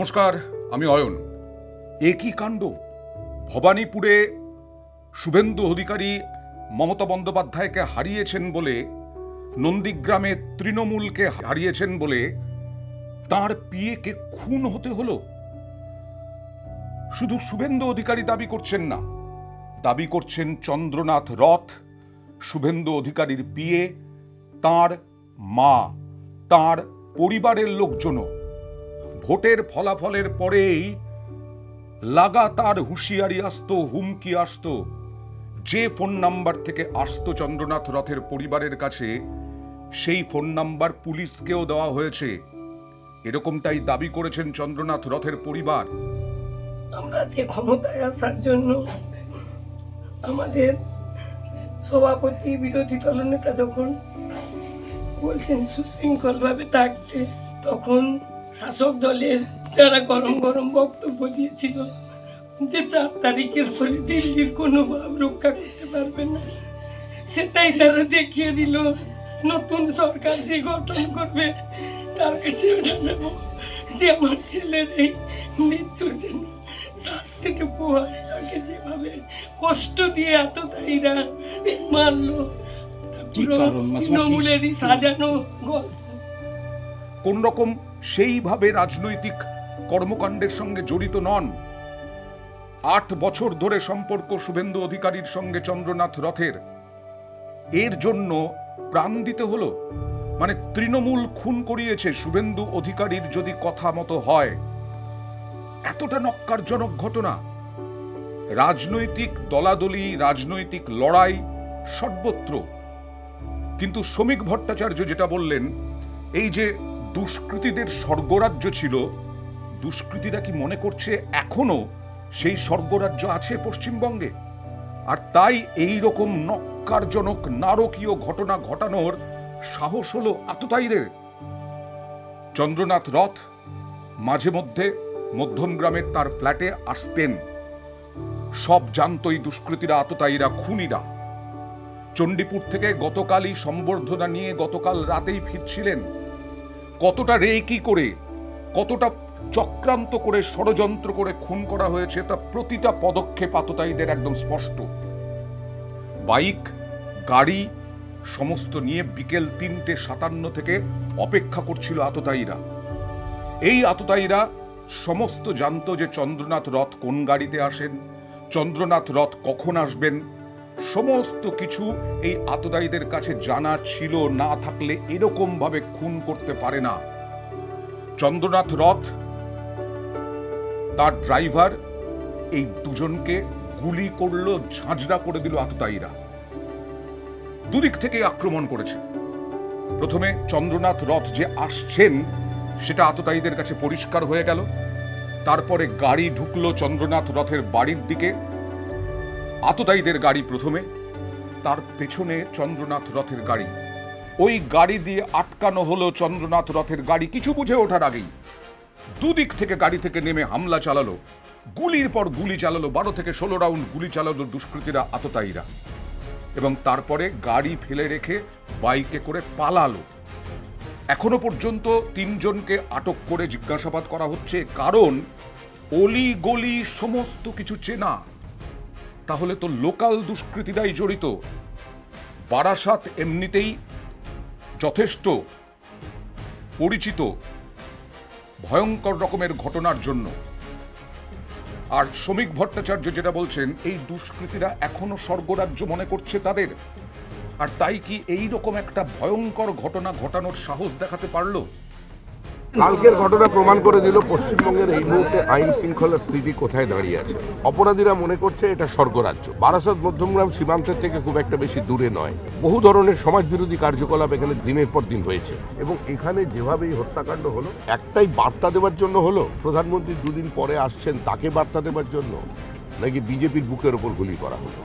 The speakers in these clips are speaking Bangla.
নমস্কার, আমি অয়ন। একই কাণ্ড। ভবানীপুরে শুভেন্দু অধিকারী মমতা বন্দ্যোপাধ্যায়কে হারিয়েছেন বলে, নন্দীগ্রামে তৃণমূলকে হারিয়েছেন বলে তার পিএকে খুন হতে হলো। শুধু শুভেন্দু অধিকারী দাবি করছেন না, দাবি করছেন চন্দ্রনাথ রথ, শুভেন্দু অধিকারীর পিএ, তার মা, তার পরিবারের লোকজনও। ভোটের ফলাফলের পরেই লাগাতার হুঁশিয়ারি আসতো, হুমকি আসতো। যে ফোন নাম্বার থেকে আসতো চন্দ্রনাথ রথের পরিবারের কাছে, সেই ফোন নাম্বার পুলিশকেও দেওয়া হয়েছে। এরকমটাই দাবি করেছেন চন্দ্রনাথ রথের পরিবার। আমরা যে ক্ষমতায় আসার জন্য আমাদের সভাপতি, বিরোধী দলনেতা যখন বলছেন সুশৃঙ্খলভাবে থাকতে, তখন শাসক দলের যারা গরম গরম বক্তব্য দিয়েছিল যে 4 তারিখের পরে দিল্লির কোনো ভাব রক্ষা করতে পারবে না, সেটাই তারা দেখিয়ে দিল। নতুন সরকার যে গঠন করবে তার কাছে ওটা নেব যে আমার ছেলের এই মৃত্যুর জন্য শাস্তিটুকু হয়। তাকে যেভাবে কষ্ট দিয়ে আততায়ীরা মারলো, তৃণমূলেরই সাজানো গল্প। কোন রকম সেইভাবে রাজনৈতিক কর্মকাণ্ডের সঙ্গে জড়িত নন। 8 বছর ধরে সম্পর্ক শুভেন্দু অধিকারীর সঙ্গে চন্দ্রনাথ রথের। এর জন্য প্রাণ দিতে হলো। মানে তৃণমূল খুন করিয়েছে শুভেন্দু অধিকারীর যদি কথা মতো হয়। এতটা নক্কারজনক ঘটনা। রাজনৈতিক দলাদলি, রাজনৈতিক লড়াই সর্বত্র। কিন্তু শ্রমিক ভট্টাচার্য যেটা বললেন, এই যে দুষ্কৃতীদের স্বর্গরাজ্য ছিল, দুষ্কৃতীরা কি মনে করছে এখনো সেই স্বর্গরাজ্য আছে পশ্চিমবঙ্গে? আর তাই এই রকম নক্কারজনক নারকীয় ঘটনা ঘটানোর সাহস হলো আততায়ীদের। চন্দ্রনাথ রথ মাঝে মধ্যে মধ্যমগ্রামের তার ফ্ল্যাটে আসতেন। সব জানত এই দুষ্কৃতীরা, আততায়ীরা, খুনিরা। চণ্ডীপুর থেকে গতকালই সম্বর্ধনা নিয়ে গতকাল রাতেই ফিরছিলেন। কতটা রেকি করে, কতটা চক্রান্ত করে, ষড়যন্ত্র করে খুন করা হয়েছে তা প্রতিটা পদক্ষেপ আততায়ীদের একদম স্পষ্ট। বাইক, গাড়ি সমস্ত নিয়ে বিকেল 3:57 থেকে অপেক্ষা করছিল আততায়ীরা। এই আততায়ীরা সমস্ত জানত যে চন্দ্রনাথ রথ কোন গাড়িতে আসেন, চন্দ্রনাথ রথ কখন আসবেন। সমস্ত কিছু এই আততায়ীদের কাছে জানা ছিল। না থাকলে এরকম ভাবে খুন করতে পারে না। চন্দ্রনাথ রথ, তার ড্রাইভার, এই দুজনকে গুলি করলো, ঝাঁঝরা করে দিল আততায়ীরা। দুদিক থেকে আক্রমণ করেছে। প্রথমে চন্দ্রনাথ রথ যে আসছেন সেটা আততায়ীদের কাছে পরিষ্কার হয়ে গেল। তারপরে গাড়ি ঢুকলো চন্দ্রনাথ রথের বাড়ির দিকে। আততায়ীদের গাড়ি প্রথমে, তার পেছনে চন্দ্রনাথ রথের গাড়ি। ওই গাড়ি দিয়ে আটকানো হলো চন্দ্রনাথ রথের গাড়ি কিছু বুঝে ওঠার আগেই। দুদিক থেকে গাড়ি থেকে নেমে হামলা চালালো, গুলির পর গুলি চালালো। 12 থেকে 16 রাউন্ড গুলি চালালো দুষ্কৃতীরা, আততায়ীরা। এবং তারপরে গাড়ি ফেলে রেখে বাইকে করে পালালো। এখনো পর্যন্ত 3 জনকে আটক করে জিজ্ঞাসাবাদ করা হচ্ছে, কারণ অলি গলি সমস্ত কিছু চেনা। তাহলে তো লোকাল দুষ্কৃতীরাই জড়িত। বারাসাত এমনিতেই যথেষ্ট পরিচিত ভয়ঙ্কর রকমের ঘটনার জন্য। আর শ্রমিক ভট্টাচার্য যেটা বলছেন, এই দুষ্কৃতীরা এখনো স্বর্গরাজ্য মনে করছে তাদের। আর তাই কি এই রকম একটা ভয়ঙ্কর ঘটনা ঘটানোর সাহস দেখাতে পারলো? কালকের ঘটনা প্রমাণ করে দিল পশ্চিমবঙ্গের এই মুহূর্তে আইন শৃঙ্খলার স্থিতি কোথায় দাঁড়িয়ে আছে। অপরাধীরা মনে করছে এটা স্বর্গরাজ্য। বারাসাত মধ্যমগ্রাম সীমান্তের থেকে খুব একটা বেশি দূরে নয়। বহু ধরনের সমাজ বিরোধী কার্যকলাপ এখানে দিনের পর দিন হয়েছে। এবং এখানে যেভাবে এই হত্যাকাণ্ড হলো, একটাই বার্তা দেওয়ার জন্য হলো, প্রধানমন্ত্রী 2 দিন পরে আসছেন তাকে বার্তা দেওয়ার জন্য, নাকি বিজেপির বুকের ওপর গুলি করা হলো?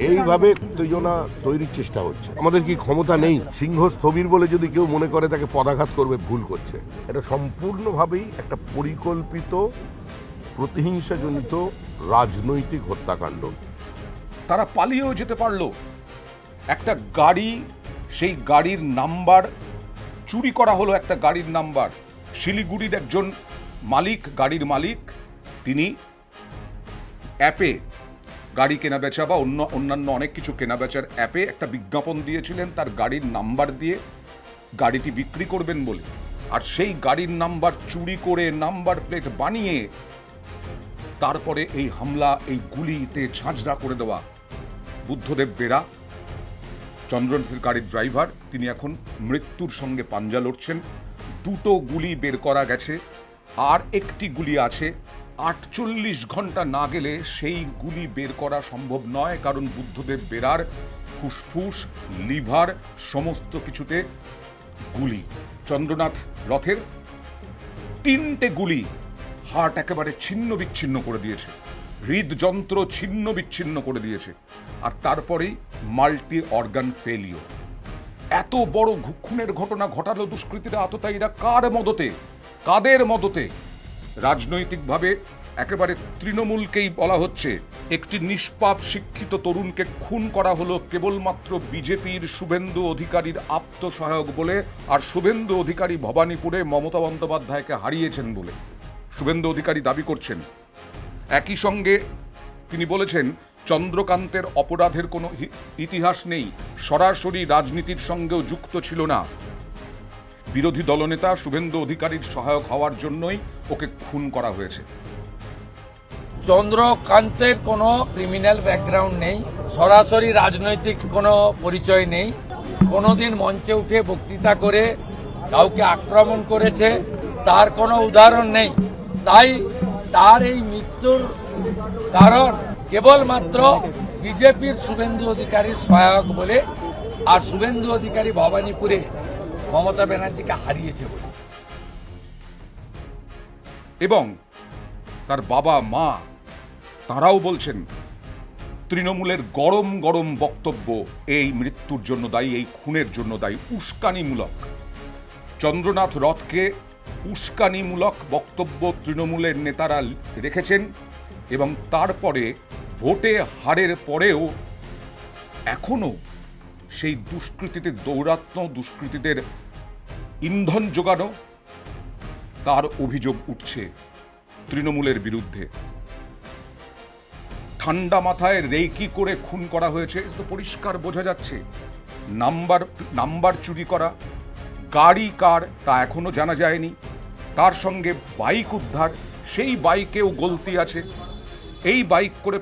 এইভাবে উত্তেজনা তৈরির চেষ্টা হচ্ছে। আমাদের কি ক্ষমতা নেই? সিংহ স্থবির বলে যদি কেউ মনে করে তাকে পদাঘাত করবে, ভুল করছে। এটা সম্পূর্ণভাবেই একটা পরিকল্পিত প্রতিহিংসাজনিত রাজনৈতিক হত্যাকাণ্ড। তারা পালিয়েও যেতে পারলো। একটা গাড়ি, সেই গাড়ির নাম্বার চুরি করা হলো। একটা গাড়ির নাম্বার শিলিগুড়ির একজন গাড়ির মালিক, তিনি অ্যাপে গাড়ি কেনাবেচা বা অন্যান্য অনেক কিছু কেনাবেচার অ্যাপে একটা বিজ্ঞাপন দিয়েছিলেন তার গাড়ির নাম্বার দিয়ে গাড়িটি বিক্রি করবেন বলে। আর সেই গাড়ির নাম্বার চুরি করে নাম্বার প্লেট বানিয়ে তারপরে এই হামলা, এই গুলিতে ঝাঁঝরা করে দেওয়া বুদ্ধদেব বেরা, চন্দ্রনাথের গাড়ির ড্রাইভার, তিনি এখন মৃত্যুর সঙ্গে পাঞ্জা লড়ছেন। 2টো গুলি বের করা গেছে, আর একটি গুলি আছে। 48 ঘন্টা না গেলে সেই গুলি বের করা সম্ভব নয়, কারণ বুদ্ধদেব বেরার ফুসফুস, লিভার সমস্ত কিছুতে গুলি। চন্দ্রনাথ রথের 3টে গুলি হার্ট একেবারে ছিন্ন বিচ্ছিন্ন করে দিয়েছে, হৃদযন্ত্র ছিন্ন বিচ্ছিন্ন করে দিয়েছে, আর তারপরেই মাল্টি অর্গান ফেলিওর। এত বড় খুনের ঘটনা ঘটালো দুষ্কৃতীরা, আততায়ীরা কার মদতে, কাদের মদতে? রাজনৈতিকভাবে একেবারে তৃণমূলকেই বলা হচ্ছে। একটি নিষ্পাপ শিক্ষিত তরুণকে খুন করা হলো কেবলমাত্র বিজেপির শুভেন্দু অধিকারীর আত্মসহায়ক বলে, আর শুভেন্দু অধিকারী ভবানীপুরে মমতা বন্দ্যোপাধ্যায়কে হারিয়েছেন বলে শুভেন্দু অধিকারী দাবি করছেন। একই সঙ্গে তিনি বলেছেন চন্দ্রকান্তের অপরাধের কোনো ইতিহাস নেই, সরাসরি রাজনীতির সঙ্গেও যুক্ত ছিল না। বিরোধী দলনেতা শুভেন্দু অধিকারীর সহায়ক হওয়ার জন্যই ওকে খুন করা হয়েছে। চন্দ্রকান্তের কোনো ক্রিমিনাল ব্যাকগ্রাউন্ড নেই, সরাসরি রাজনৈতিক কোনো পরিচয় নেই, কোনোদিন মঞ্চে উঠে বক্তৃতা করে কাউকে আক্রমণ করেছে তার কোনো উদাহরণ নেই। তাই তার এই মৃত্যুর কারণ কেবলমাত্র বিজেপির শুভেন্দু অধিকারীর সহায়ক বলে, আর শুভেন্দু অধিকারী ভবানীপুরে মমতা ব্যানার্জিকে হারিয়েছে বলে। এবং তার বাবা মা তারাও বলছেন তৃণমূলের গরম গরম বক্তব্য এই মৃত্যুর জন্য দায়ী, এই খুনের জন্য দায়ী, উস্কানিমূলক। চন্দ্রনাথ রথকে উস্কানিমূলক বক্তব্য তৃণমূলের নেতারা রেখেছেন, এবং তারপরে ভোটে হারের পরেও এখনো সেই দুষ্কৃতীদের দৌরাত্ম্য, দুষ্কৃতীদের ইন্ধন যোগানো, তার অভিযোগ উঠছে তৃণমূলের বিরুদ্ধে। ঠান্ডা মাথায় রেকি করে খুন করা হয়েছে, তো পরিষ্কার বোঝা যাচ্ছে। নাম্বার চুরি করা, গাড়ি কার তা এখনো জানা যায়নি, তার সঙ্গে বাইক উদ্ধার, সেই বাইকেও গলতি আছে। এই বাইক করে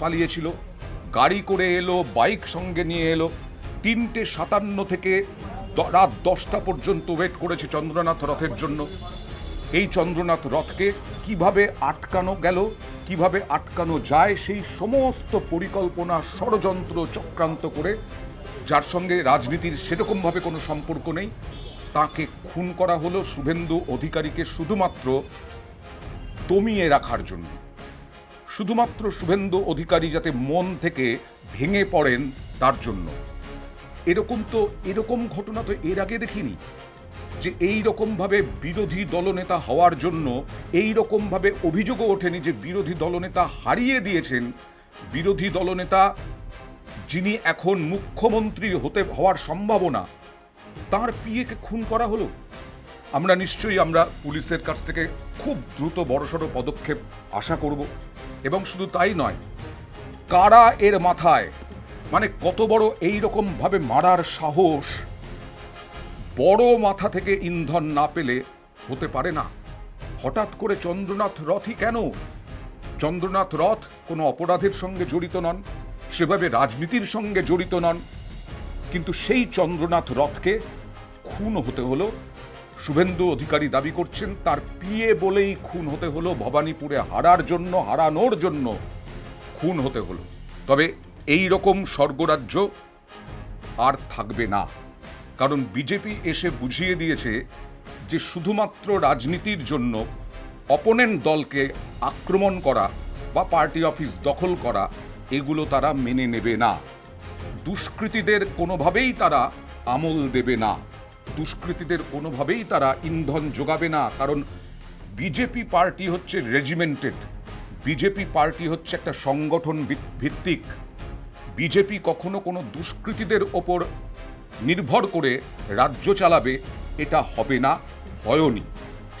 পালিয়েছিল, গাড়ি করে এলো, বাইক সঙ্গে নিয়ে এলো। 3:57 থেকে রাত 10টা পর্যন্ত ওয়েট করেছে চন্দ্রনাথ রথের জন্য। এই চন্দ্রনাথ রথকে কিভাবে আটকানো গেল, কিভাবে আটকানো যায়, সেই সমস্ত পরিকল্পনা, ষড়যন্ত্র চক্রান্ত করে, যার সঙ্গে রাজনীতির সেরকমভাবে কোনো সম্পর্ক নেই, তাকে খুন করা হলো শুভেন্দু অধিকারীকে শুধুমাত্র দমিয়ে রাখার জন্য, শুধুমাত্র শুভেন্দু অধিকারী যাতে মন থেকে ভেঙে পড়েন তার জন্য। এরকম ঘটনা তো এর আগে দেখিনি, যে এই রকমভাবে বিরোধী দলনেতা হওয়ার জন্য এই রকমভাবে অভিযোগও ওঠেনি যে বিরোধী দলনেতা হারিয়ে দিয়েছেন, বিরোধী দলনেতা যিনি এখন মুখ্যমন্ত্রী হওয়ার সম্ভাবনা, তার পিএকে খুন করা হলো। আমরা পুলিশের কাছ থেকে খুব দ্রুত বড়সড় পদক্ষেপ আশা করব। এবং শুধু তাই নয়, কারা এর মাথায়, মানে কত বড় এই রকম ভাবে মারার সাহস, বড় মাথা থেকে ইন্ধন না পেলে হতে পারে না। হঠাৎ করে চন্দ্রনাথ রথই কেন? চন্দ্রনাথ রথ কোনো অপরাধের সঙ্গে জড়িত নন, সেভাবে রাজনীতির সঙ্গে জড়িত নন, কিন্তু সেই চন্দ্রনাথ রথকে খুন হতে হলো। শুভেন্দু অধিকারী দাবি করছেন তার পিএ বলেই খুন হতে হলো, ভবানীপুরে হারানোর জন্য খুন হতে হলো। তবে এই রকম স্বর্গরাজ্য আর থাকবে না, কারণ বিজেপি এসে বুঝিয়ে দিয়েছে যে শুধুমাত্র রাজনীতির জন্য অপোনেন্ট দলকে আক্রমণ করা বা পার্টি অফিস দখল করা, এগুলো তারা মেনে নেবে না। দুষ্কৃতীদের কোনোভাবেই তারা আমল দেবে না, দুষ্কৃতীদের কোনোভাবেই তারা ইন্ধন যোগাবে না, কারণ বিজেপি পার্টি হচ্ছে রেজিমেন্টেড, বিজেপি পার্টি হচ্ছে একটা সংগঠন ভিত্তিক। বিজেপি কখনো কোনো দুষ্কৃতীদের ওপর নির্ভর করে রাজ্য চালাবে, এটা হবে না, হয়নি।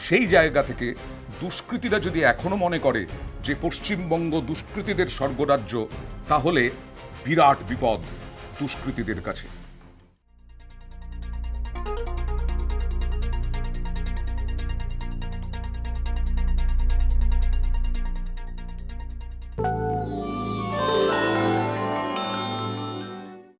সেই জায়গা থেকে দুষ্কৃতীরা যদি এখনো মনে করে যে পশ্চিমবঙ্গ দুষ্কৃতীদের স্বর্গরাজ্য, তাহলে বিরাট বিপদ দুষ্কৃতীদের কাছে।